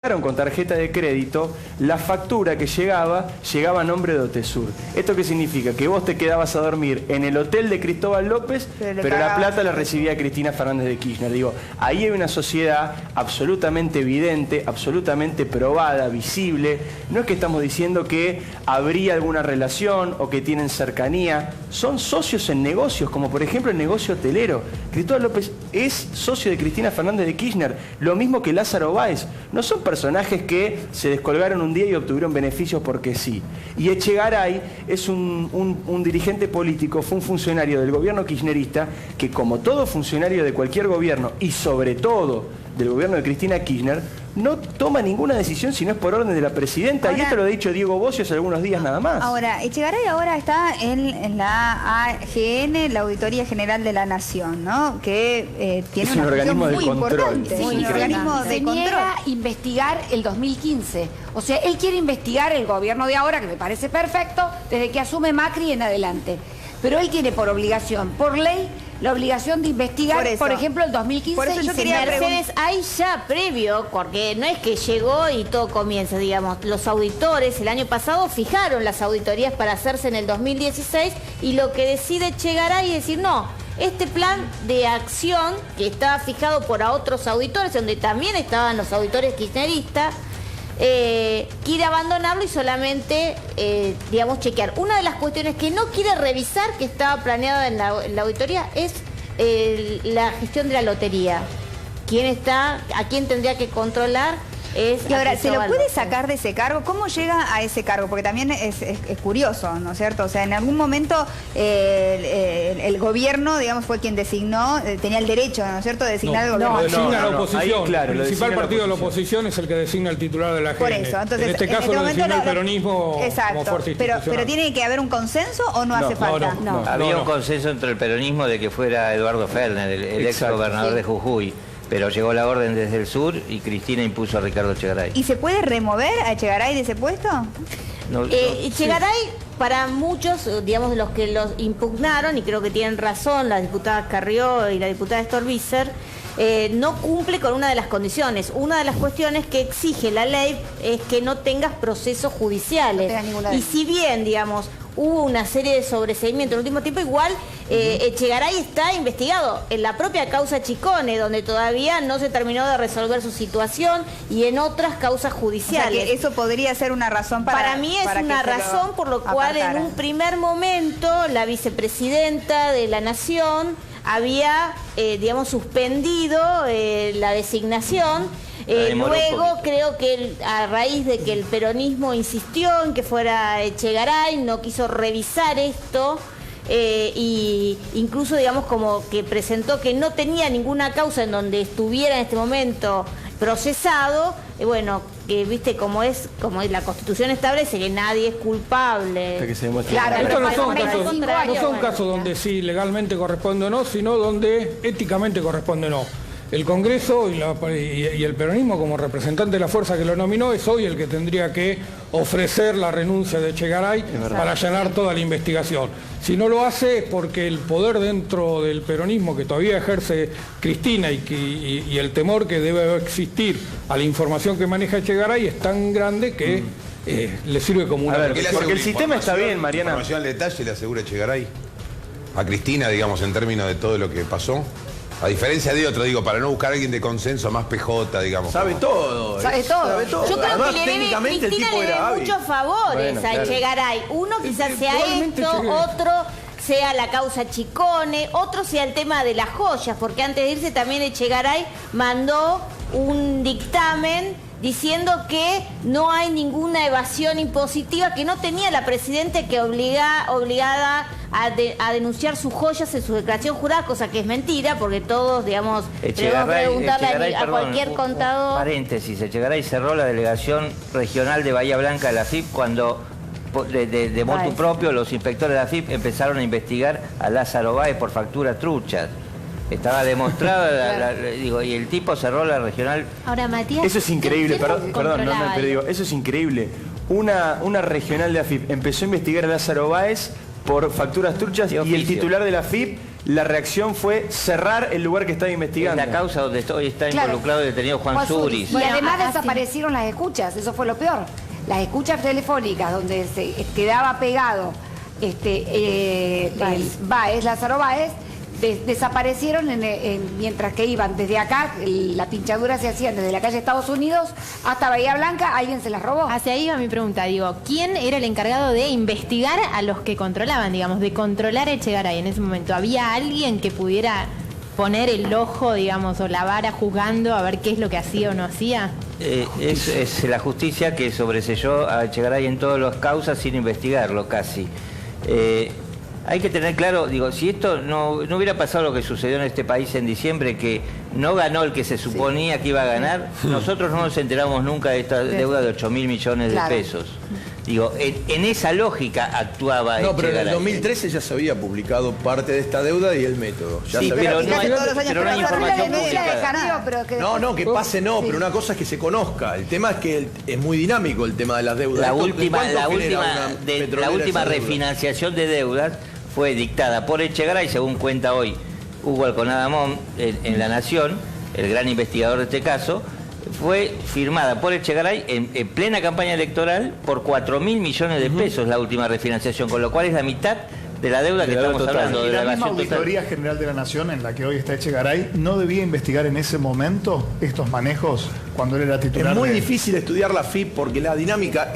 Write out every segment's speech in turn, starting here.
con tarjeta de crédito, la factura que llegaba a nombre de Otesur. ¿Esto qué significa? Que vos te quedabas a dormir en el hotel de Cristóbal López, pero la plata la recibía Cristina Fernández de Kirchner. Digo, ahí hay una sociedad absolutamente evidente, absolutamente probada, visible. No es que estamos diciendo que habría alguna relación o que tienen cercanía. Son socios en negocios, como por ejemplo el negocio hotelero. Cristóbal López es socio de Cristina Fernández de Kirchner, lo mismo que Lázaro Báez. No son personajes que se descolgaron un día y obtuvieron beneficios porque sí. Y Echegaray es un dirigente político, fue un funcionario del gobierno kirchnerista que, como todo funcionario de cualquier gobierno y sobre todo del gobierno de Cristina Kirchner, no toma ninguna decisión si no es por orden de la presidenta. Ahora, y esto lo ha dicho Diego Bossio hace algunos días nada más. Ahora, Echegaray ahora está en la AGN, la Auditoría General de la Nación, ¿no? Que tiene un organismo de control. Sí, un organismo de control. Se niega a investigar el 2015. O sea, él quiere investigar el gobierno de ahora, que me parece perfecto, desde que asume Macri en adelante. Pero él tiene por obligación, por ley, la obligación de investigar, por ejemplo, el 2015. Por eso yo quería Mercedes, hay ya previo, porque no es que llegó y todo comienza, digamos. Los auditores el año pasado fijaron las auditorías para hacerse en el 2016 y lo que decide Echegaray es decir, no, este plan de acción que estaba fijado por a otros auditores, donde también estaban los auditores kirchneristas, quiere abandonarlo y solamente, digamos, chequear. Una de las cuestiones que no quiere revisar, que estaba planeada en la auditoría, es la gestión de la lotería. ¿Quién está? ¿A quién tendría que controlar? Y ahora, ¿se lo puede sacar de ese cargo? ¿Cómo llega a ese cargo? Porque también es curioso, ¿no es cierto? O sea, en algún momento el gobierno, digamos, fue quien designó, tenía el derecho, ¿no es cierto?, de designar al gobierno. Lo designa la oposición. Ahí, claro, el principal partido de la oposición es el que designa el titular de la AGN. Por eso, entonces, en este caso lo designó el peronismo como fuerza institucional. Pero ¿tiene que haber un consenso o no hace falta? No. Había un consenso entre el peronismo de que fuera Eduardo Fellner, el ex gobernador de Jujuy. Pero llegó la orden desde el sur y Cristina impuso a Ricardo Echegaray. ¿Y se puede remover a Echegaray de ese puesto? Echegaray, para muchos, digamos, de los que los impugnaron, y creo que tienen razón la diputada Carrió y la diputada Stolbizer, no cumple con una de las condiciones. Una de las cuestiones que exige la ley es que no tengas procesos judiciales. Y si bien, digamos, hubo una serie de sobreseimientos en el último tiempo, igual Echegaray está investigado en la propia causa Chicone, donde todavía no se terminó de resolver su situación, y en otras causas judiciales. O sea, que eso podría ser una razón para mí es una razón por lo cual en un primer momento la vicepresidenta de la Nación había, digamos, suspendido la designación. Luego creo que a raíz de que el peronismo insistió en que fuera Echegaray, no quiso revisar esto, y incluso, digamos, como que presentó que no tenía ninguna causa en donde estuviera en este momento procesado. Bueno, que viste como la Constitución establece que nadie es culpable. Claro, estos no son casos donde sí legalmente corresponde o no, sino donde éticamente corresponde o no. El Congreso y el peronismo, como representante de la fuerza que lo nominó, es hoy el que tendría que ofrecer la renuncia de Echegaray para allanar toda la investigación. Si no lo hace es porque el poder dentro del peronismo que todavía ejerce Cristina y el temor que debe existir a la información que maneja Echegaray es tan grande que le sirve como una... Porque el sistema está bien, Mariana. ¿Información al detalle le asegura Echegaray a Cristina, digamos, en términos de todo lo que pasó? A diferencia de otro, digo, para no buscar a alguien de consenso más PJ, digamos. Sabe todo. Sabe todo. Yo creo Además, que Cristina le debe muchos favores a Echegaray. Uno quizás sea esto, otro sea la causa Chicone, otro sea el tema de las joyas, porque antes de irse también Echegaray mandó un dictamen diciendo que no hay ninguna evasión impositiva, que no tenía la presidenta que obligada a denunciar sus joyas en su declaración jurada, cosa que es mentira, porque todos, digamos, debemos preguntarle a cualquier contador. Paréntesis, Echegaray cerró la delegación regional de Bahía Blanca de la AFIP cuando de motu propio los inspectores de la AFIP empezaron a investigar a Lázaro Báez por facturas truchas. Estaba demostrada, y el tipo cerró la regional. Ahora, Matías, eso es increíble, perdón, pero digo, eso es increíble. Una regional de AFIP empezó a investigar a Lázaro Báez por facturas truchas y el titular de la AFIP la reacción fue cerrar el lugar que estaba investigando. Es la causa donde hoy está involucrado el detenido Juan Suris. Y además desaparecieron las escuchas, eso fue lo peor. Las escuchas telefónicas donde se quedaba pegado Lázaro Báez, desaparecieron mientras que iban desde acá, la pinchadura se hacían desde la calle Estados Unidos hasta Bahía Blanca, alguien se las robó. Hacia ahí va mi pregunta, digo, ¿quién era el encargado de investigar a los que controlaban, digamos, de controlar a Echegaray en ese momento? ¿Había alguien que pudiera poner el ojo, digamos, o la vara juzgando a ver qué es lo que hacía o no hacía? Es la justicia que sobreselló a Echegaray en todas las causas sin investigarlo casi. Hay que tener claro, digo, si esto no hubiera pasado lo que sucedió en este país en diciembre, que no ganó el que se suponía que iba a ganar, nosotros no nos enteramos nunca de esta deuda de 8.000 millones de pesos. Digo, en esa lógica actuaba No, pero en el Echegaray. 2013 ya se había publicado parte de esta deuda y el método. Ya Sí, se había pero no hay información pública. No, que pase no, pero una cosa es que se conozca. El tema es que es muy dinámico el tema de las deudas. La ¿Cuánto última refinanciación de deudas fue dictada por Echegaray, según cuenta hoy Hugo Alconada-Mon en La Nación, el gran investigador de este caso. Fue firmada por Echegaray en plena campaña electoral por 4.000 millones de pesos la última refinanciación, con lo cual es la mitad de la deuda que estamos hablando. Y la misma Auditoría General de la Nación, en la que hoy está Echegaray, ¿no debía investigar en ese momento estos manejos cuando él era titular? Es muy difícil estudiar la FIP porque la dinámica,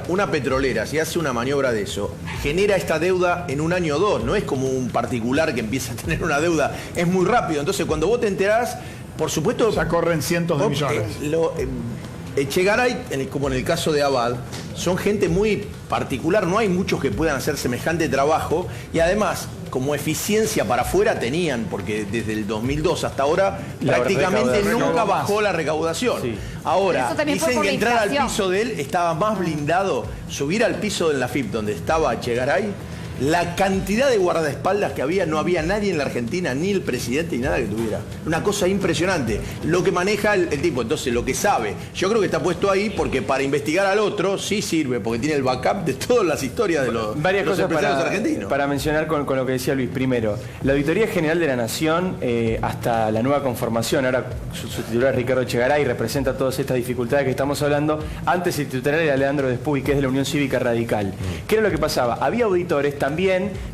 una petrolera, si hace una maniobra de eso, genera esta deuda en un año o dos, no es como un particular que empieza a tener una deuda, es muy rápido. Entonces cuando vos te enterás, por supuesto... Ya corren cientos de millones. Echegaray, como en el caso de Abad, son gente muy particular, no hay muchos que puedan hacer semejante trabajo y además, como eficiencia para afuera tenían, porque desde el 2002 hasta ahora prácticamente nunca bajó la recaudación. Sí. Ahora, dicen que entrar al piso de él estaba más blindado, subir al piso de la FIP donde estaba Echegaray, la cantidad de guardaespaldas que había, no había nadie en la Argentina, ni el presidente ni nada que tuviera. Una cosa impresionante. Lo que maneja el tipo, entonces lo que sabe. Yo creo que está puesto ahí porque para investigar al otro sí sirve, porque tiene el backup de todas las historias de los empresarios argentinos. Para mencionar con lo que decía Luis, primero, la Auditoría General de la Nación, hasta la nueva conformación, ahora su titular es Ricardo Echegaray, representa todas estas dificultades que estamos hablando. Antes el titular era Leandro Despuy, que es de la Unión Cívica Radical. ¿Qué era lo que pasaba? Había auditores también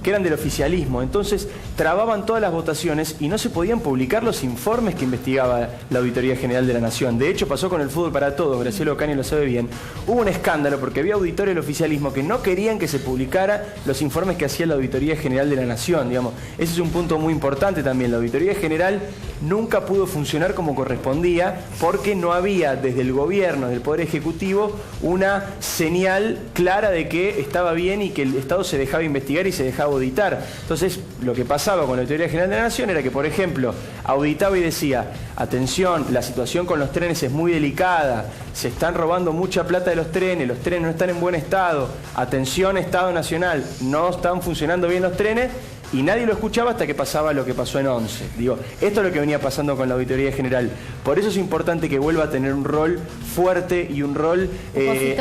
que eran del oficialismo, entonces trababan todas las votaciones y no se podían publicar los informes que investigaba la Auditoría General de la Nación. De hecho pasó con el fútbol para todos, Graciela Ocaña lo sabe bien. Hubo un escándalo porque había auditores del oficialismo que no querían que se publicara los informes que hacía la Auditoría General de la Nación, digamos. Ese es un punto muy importante también. La Auditoría General nunca pudo funcionar como correspondía porque no había desde el gobierno, del Poder Ejecutivo, una señal clara de que estaba bien y que el Estado se dejaba investigar y se dejaba auditar. Entonces, lo que pasaba con la Auditoría General de la Nación era que, por ejemplo, auditaba y decía, atención, la situación con los trenes es muy delicada, se están robando mucha plata de los trenes no están en buen estado, atención Estado Nacional, no están funcionando bien los trenes, y nadie lo escuchaba hasta que pasaba lo que pasó en 11. Digo, esto es lo que venía pasando con la Auditoría General. Por eso es importante que vuelva a tener un rol fuerte y un rol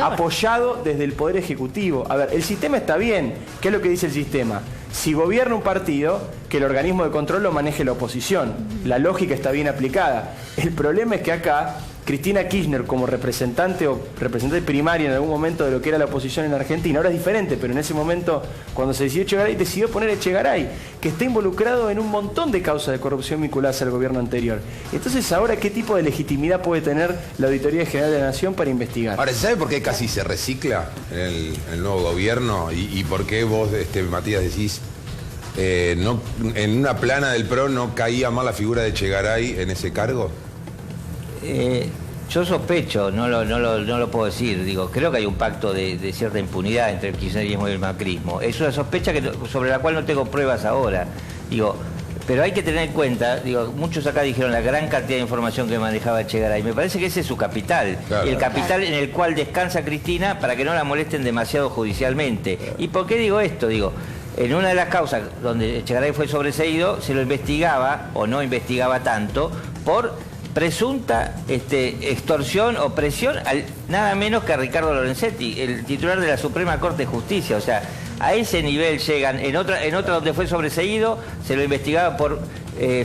apoyado desde el Poder Ejecutivo. A ver, el sistema está bien. ¿Qué es lo que dice el sistema? Si gobierna un partido, que el organismo de control lo maneje la oposición. La lógica está bien aplicada. El problema es que acá Cristina Kirchner, como representante primaria en algún momento de lo que era la oposición en Argentina, ahora es diferente, pero en ese momento, cuando se decidió Echegaray, decidió poner Echegaray, que está involucrado en un montón de causas de corrupción vinculadas al gobierno anterior. Entonces, ahora, ¿qué tipo de legitimidad puede tener la Auditoría General de la Nación para investigar? Ahora, ¿sabe por qué casi se recicla en el nuevo gobierno? ¿Y por qué vos, Matías, decís, en una plana del PRO no caía más la figura de Echegaray en ese cargo? Yo sospecho, no lo puedo decir, digo, creo que hay un pacto de cierta impunidad entre el kirchnerismo y el macrismo. Es una sospecha sobre la cual no tengo pruebas ahora, digo, pero hay que tener en cuenta, digo, muchos acá dijeron la gran cantidad de información que manejaba Echegaray, me parece que ese es su capital, claro, el capital en el cual descansa Cristina para que no la molesten demasiado judicialmente. ¿Y por qué digo esto? Digo, en una de las causas donde Echegaray fue sobreseído, se lo investigaba, o no investigaba tanto, por presunta extorsión o presión nada menos que a Ricardo Lorenzetti, el titular de la Suprema Corte de Justicia. O sea, A ese nivel llegan. En otra donde fue sobreseído, se lo investigaba por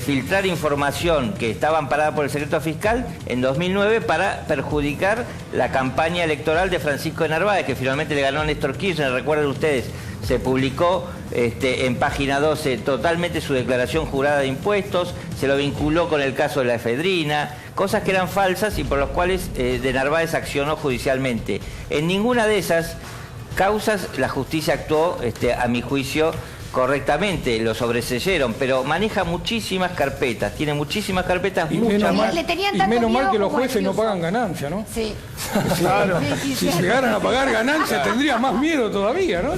filtrar información que estaba amparada por el secreto fiscal en 2009 para perjudicar la campaña electoral de Francisco de Narváez, que finalmente le ganó a Néstor Kirchner. Recuerden ustedes, se publicó en página 12 totalmente su declaración jurada de impuestos, se lo vinculó con el caso de la efedrina, cosas que eran falsas y por las cuales de Narváez accionó judicialmente. En ninguna de esas causas la justicia actuó, a mi juicio, correctamente, lo sobreseyeron, pero maneja muchísimas carpetas, tiene muchísimas carpetas, muchas más. Y menos mal que los jueces no pagan ganancia, ¿no? Sí. Claro. Si llegaran a pagar ganancias tendría más miedo todavía, ¿no?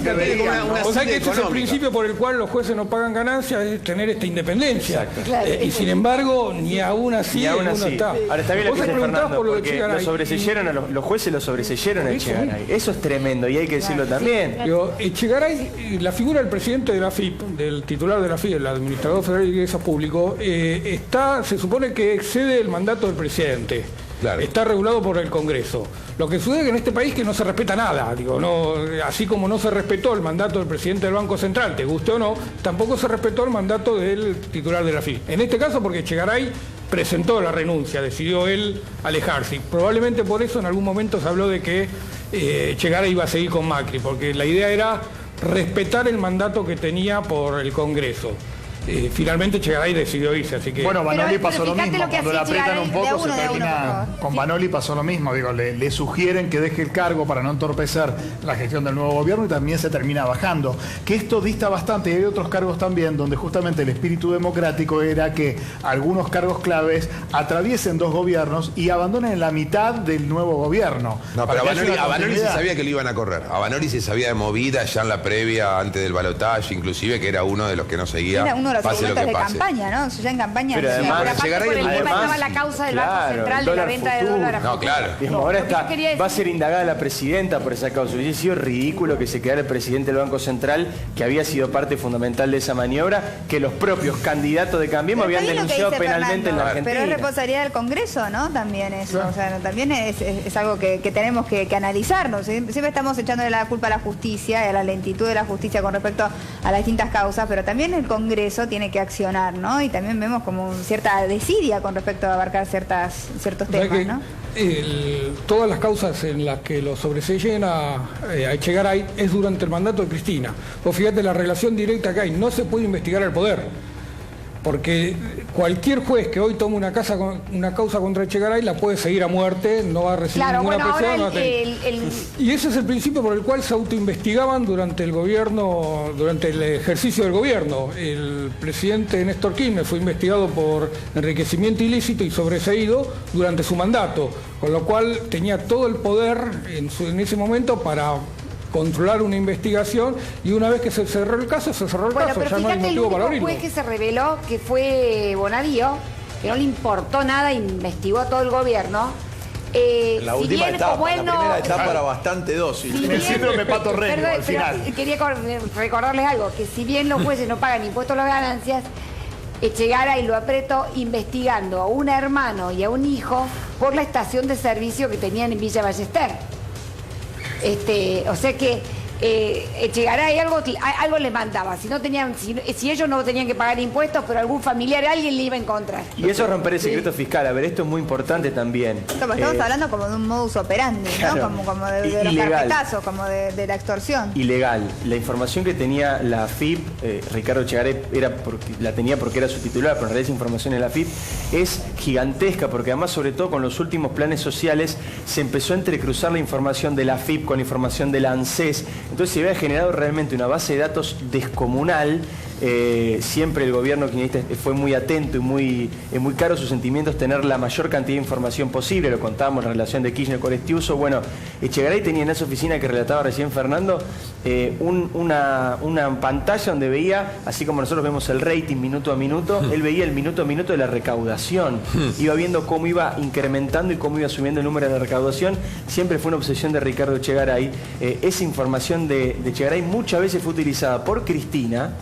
O sea que ese es el principio por el cual los jueces no pagan ganancias, es tener esta independencia. Y sin embargo, ni aún así uno está. Ahora está bien lo que dice Fernando, porque lo sobreseyeron los jueces lo sobreseyeron a Echegaray. Eso es tremendo y hay que decirlo también. Echegaray, la figura del presidente de la FIP, del titular de la FIP, el administrador federal de ingresos públicos, se supone que excede el mandato del presidente. Claro. Está regulado por el Congreso. Lo que sucede es que en este país que no se respeta nada, así como no se respetó el mandato del presidente del Banco Central, te guste o no, tampoco se respetó el mandato del titular de la FIP. En este caso porque Echegaray presentó la renuncia, decidió él alejarse. Probablemente por eso en algún momento se habló de que Echegaray iba a seguir con Macri, porque la idea era respetar el mandato que tenía por el Congreso. Finalmente Echegaray decidió irse, así que... Bueno, Vanoli pasó lo mismo, cuando la aprietan un poco se termina... Con Vanoli pasó lo mismo, le sugieren que deje el cargo para no entorpecer la gestión del nuevo gobierno y también se termina bajando. Que esto dista bastante, y hay otros cargos también donde justamente el espíritu democrático era que algunos cargos claves atraviesen dos gobiernos y abandonen la mitad del nuevo gobierno. No, pero a Vanoli se sabía que lo iban a correr. A Vanoli se sabía de movida ya en la previa, antes del balotaje, inclusive, que era uno de los que no seguía. Los argumentos de campaña, ¿no? Ya en campaña. Pero además, por el tema estaba la causa del Banco Central de la venta de dólar a futuro. No, claro. Ahora va a ser indagada la presidenta por esa causa. Hubiese sido ridículo que se quedara el presidente del Banco Central, que había sido parte fundamental de esa maniobra, que los propios candidatos de Cambiemos habían denunciado penalmente en la Argentina. Pero es responsabilidad del Congreso, ¿no? También eso. Claro. O sea, también es algo que tenemos que analizarnos. Siempre estamos echándole la culpa a la justicia y a la lentitud de la justicia con respecto a las distintas causas, pero también el Congreso tiene que accionar, ¿no? Y también vemos como cierta desidia con respecto a abarcar ciertos temas, ¿no? Todas las causas en las que lo sobreseyen a Echegaray es durante el mandato de Cristina. Vos fíjate la relación directa que hay, no se puede investigar al poder. Porque cualquier juez que hoy tome una causa contra Echegaray la puede seguir a muerte, no va a recibir ninguna presión. Y ese es el principio por el cual se autoinvestigaban durante el ejercicio del gobierno. El presidente Néstor Kirchner fue investigado por enriquecimiento ilícito y sobreseído durante su mandato, con lo cual tenía todo el poder en ese momento para controlar una investigación, y una vez que se cerró el caso, se cerró el caso. Pero ya no hay motivo para abrirlo. El último juez que se reveló, que fue Bonadío, que no le importó nada, investigó a todo el gobierno. La última etapa, la primera etapa era bastante dócil. En el síndrome Pato Rego, al final. Quería recordarles algo, que si bien los jueces no pagan impuestos a las ganancias, Echegaray lo apretó investigando a un hermano y a un hijo por la estación de servicio que tenían en Villa Ballester. O sea que Echegaray algo le mandaba. Si ellos no tenían que pagar impuestos, pero algún familiar, alguien le iba a encontrar. Y eso es romper el secreto fiscal. A ver, esto es muy importante también. Estamos hablando como de un modus operandi, claro, ¿no? Como de los carpetazos, como de la extorsión. Ilegal. La información que tenía la FIP, Ricardo Echegaray la tenía porque era su titular, pero en realidad esa información en la FIP es gigantesca, porque además, sobre todo con los últimos planes sociales, se empezó a entrecruzar la información de la FIP con la información de la ANSES. Entonces se había generado realmente una base de datos descomunal. Siempre el gobierno kirchnerista fue muy atento y muy caro sus sentimientos tener la mayor cantidad de información posible. Lo contábamos en la relación de Kirchner con Estiuso. Bueno, Echegaray tenía en esa oficina que relataba recién Fernando una pantalla donde veía, así como nosotros vemos el rating minuto a minuto, él veía el minuto a minuto de la recaudación. Iba viendo cómo iba incrementando y cómo iba subiendo el número de recaudación. Siempre fue una obsesión de Ricardo Echegaray. Esa información de Echegaray muchas veces fue utilizada por Cristina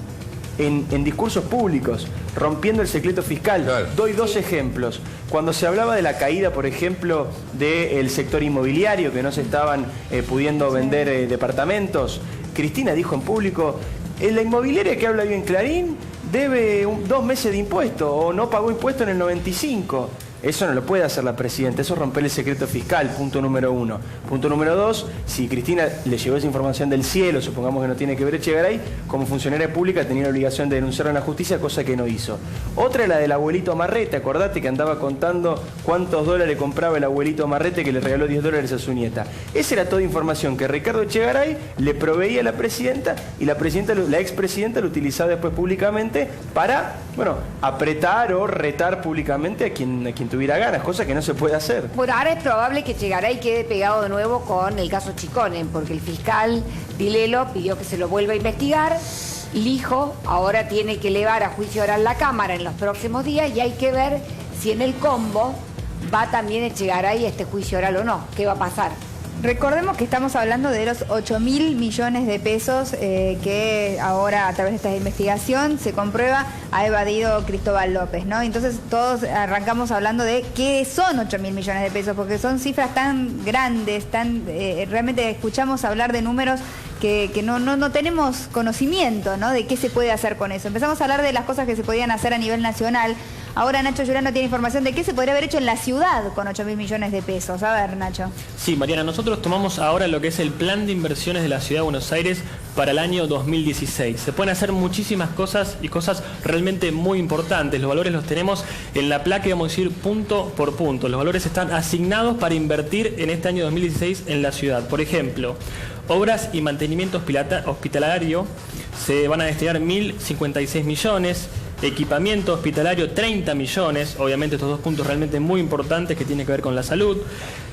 en discursos públicos, rompiendo el secreto fiscal. Claro. Doy dos ejemplos. Cuando se hablaba de la caída, por ejemplo, del sector inmobiliario, que no se estaban pudiendo vender departamentos, Cristina dijo en público, la inmobiliaria que habla bien Clarín debe 2 meses de impuesto o no pagó impuesto en el 95. Eso no lo puede hacer la presidenta, eso es romper el secreto fiscal, punto número 1. Punto número 2, si Cristina le llegó esa información del cielo, supongamos que no tiene que ver Echegaray, como funcionaria pública tenía la obligación de denunciarla en la justicia, cosa que no hizo. Otra es la del abuelito Marrete, acordate que andaba contando cuántos dólares compraba el abuelito Marrete que le regaló $10 a su nieta. Esa era toda información que Ricardo Echegaray le proveía a la presidenta y la expresidenta lo utilizaba después públicamente para, bueno, apretar o retar públicamente a quien tuviera ganas, cosa que no se puede hacer. Bueno, ahora es probable que Echegaray quede pegado de nuevo con el caso Chiconen, porque el fiscal Dilelo pidió que se lo vuelva a investigar. Lijo ahora tiene que elevar a juicio oral la Cámara en los próximos días y hay que ver si en el combo va también Echegaray a este juicio oral o no. ¿Qué va a pasar? Recordemos que estamos hablando de los 8.000 millones de pesos que ahora a través de esta investigación se comprueba ha evadido Cristóbal López, ¿no? Entonces todos arrancamos hablando de qué son 8.000 millones de pesos, porque son cifras tan grandes, realmente escuchamos hablar de números que no tenemos conocimiento, ¿no? De qué se puede hacer con eso. Empezamos a hablar de las cosas que se podían hacer a nivel nacional. Ahora Nacho Yurano tiene información de qué se podría haber hecho en la ciudad con 8.000 millones de pesos. A ver, Nacho. Sí, Mariana, nosotros tomamos ahora lo que es el plan de inversiones de la Ciudad de Buenos Aires para el año 2016. Se pueden hacer muchísimas cosas y cosas realmente muy importantes. Los valores los tenemos en la placa y vamos a ir punto por punto. Los valores están asignados para invertir en este año 2016 en la ciudad. Por ejemplo, obras y mantenimiento hospitalario se van a destinar 1.056 millones. Equipamiento hospitalario 30 millones, obviamente estos dos puntos realmente muy importantes que tienen que ver con la salud.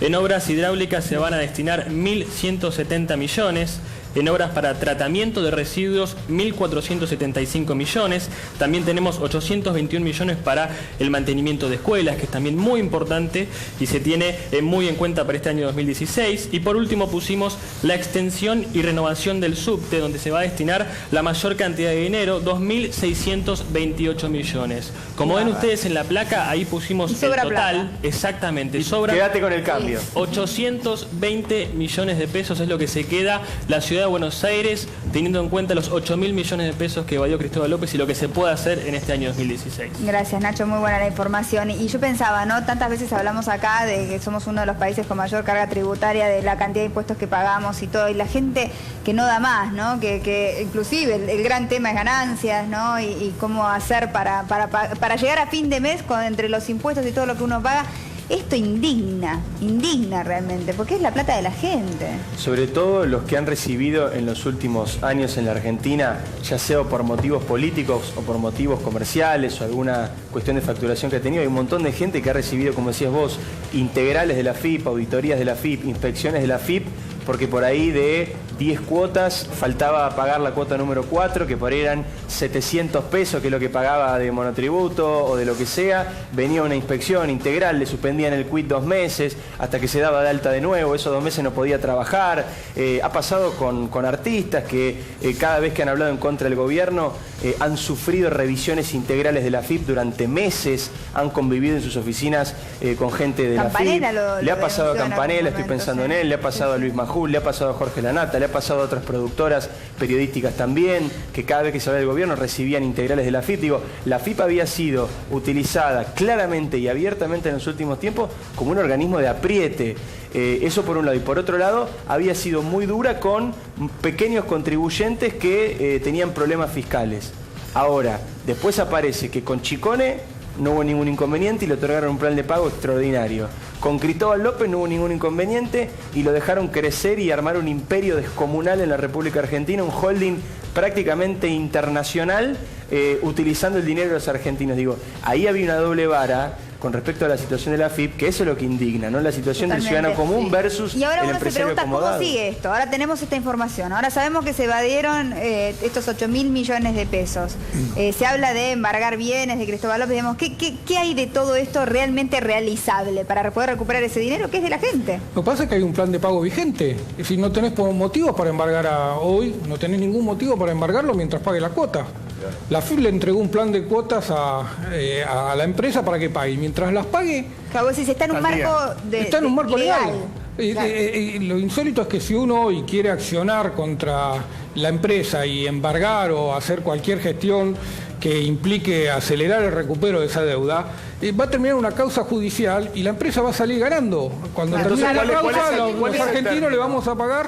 En obras hidráulicas se van a destinar 1.170 millones. En obras para tratamiento de residuos, 1.475 millones. También tenemos 821 millones para el mantenimiento de escuelas, que es también muy importante y se tiene muy en cuenta para este año 2016. Y por último pusimos la extensión y renovación del subte, donde se va a destinar la mayor cantidad de dinero, 2.628 millones. Como ven ustedes en la placa, ahí pusimos el total. Plata. Exactamente. Sobra. Quédate con el cambio. 820 millones de pesos es lo que se queda la ciudad de Buenos Aires, teniendo en cuenta los 8.000 millones de pesos que evadió Cristóbal López y lo que se puede hacer en este año 2016. Gracias, Nacho, muy buena la información. Y yo pensaba, ¿no? Tantas veces hablamos acá de que somos uno de los países con mayor carga tributaria, de la cantidad de impuestos que pagamos y todo, y la gente que no da más, ¿no? Que inclusive el gran tema es ganancias, ¿no? Y cómo hacer para llegar a fin de mes entre los impuestos y todo lo que uno paga. Esto indigna realmente, porque es la plata de la gente. Sobre todo los que han recibido en los últimos años en la Argentina, ya sea por motivos políticos o por motivos comerciales o alguna cuestión de facturación que ha tenido, hay un montón de gente que ha recibido, como decías vos, integrales de la FIP, auditorías de la FIP, inspecciones de la FIP, porque por ahí de 10 cuotas faltaba pagar la cuota número 4, que por ahí eran 700 pesos, que es lo que pagaba de monotributo o de lo que sea. Venía una inspección integral, le suspendían el quit 2 meses hasta que se daba de alta de nuevo, esos 2 meses no podía trabajar. Ha pasado con artistas que cada vez que han hablado en contra del gobierno han sufrido revisiones integrales de la FIP durante meses, han convivido en sus oficinas con gente de Campanella la FIP. Le ha pasado a Campanella, estoy pensando en él, le ha pasado a Luis Majul, le ha pasado a Jorge Lanata, le ha pasado a otras productoras periodísticas también, que cada vez que se habla del gobierno recibían integrales de la FIP. Digo, la FIP había sido utilizada claramente y abiertamente en los últimos tiempos como un organismo de apriete. Eso por un lado. Y por otro lado, había sido muy dura con pequeños contribuyentes que tenían problemas fiscales. Ahora, después aparece que con Chicone no hubo ningún inconveniente y le otorgaron un plan de pago extraordinario. Con Cristóbal López no hubo ningún inconveniente y lo dejaron crecer y armar un imperio descomunal en la República Argentina, un holding prácticamente internacional, utilizando el dinero de los argentinos. Digo, ahí había una doble vara con respecto a la situación de la FIP, que eso es lo que indigna, ¿no? La situación del ciudadano común versus el empresario acomodado. Y ahora uno se pregunta, ¿cómo sigue esto? Ahora tenemos esta información, ahora sabemos que se evadieron estos 8.000 millones de pesos. Se habla de embargar bienes de Cristóbal López, digamos, ¿qué hay de todo esto realmente realizable para poder recuperar ese dinero que es de la gente? Lo que pasa es que hay un plan de pago vigente. Es decir, no tenés motivos para embargar hoy, no tenés ningún motivo para embargarlo mientras pague la cuota. La AFIP le entregó un plan de cuotas a la empresa para que pague. Y mientras las pague... Claro, vos decís, está en un marco Está en un marco legal. Claro. Lo insólito es que si uno hoy quiere accionar contra la empresa y embargar o hacer cualquier gestión que implique acelerar el recupero de esa deuda, va a terminar una causa judicial y la empresa va a salir ganando. Cuando termine la causa, los argentinos le vamos a pagar